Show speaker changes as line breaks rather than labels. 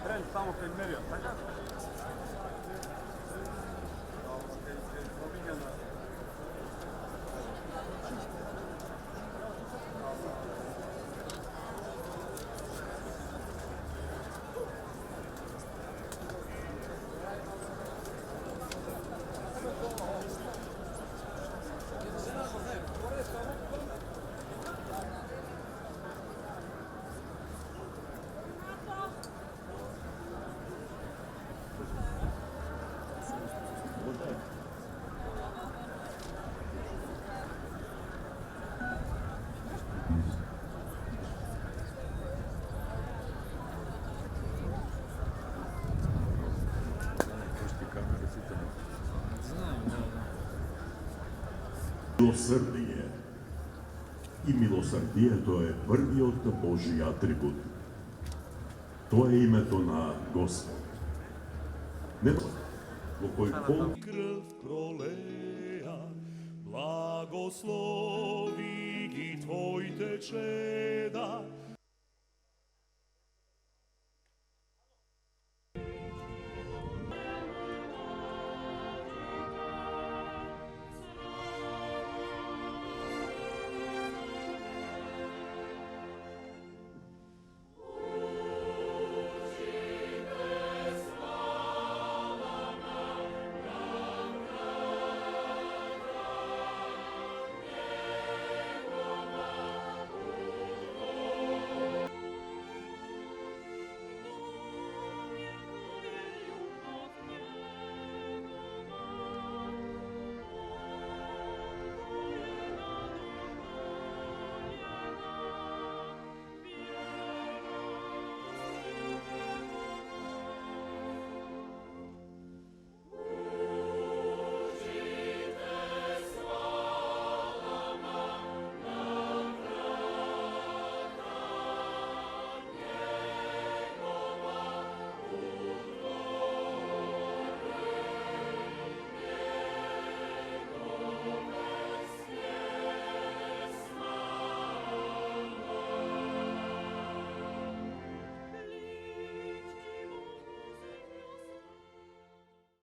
Trend samo kad merio, tako?
Milosrdije. I milosrdije to je prvi od Božji atribut. Tvoje ime to na Gospod. Nema po kojoj krv proleja, blagoslovi i tvoj teče da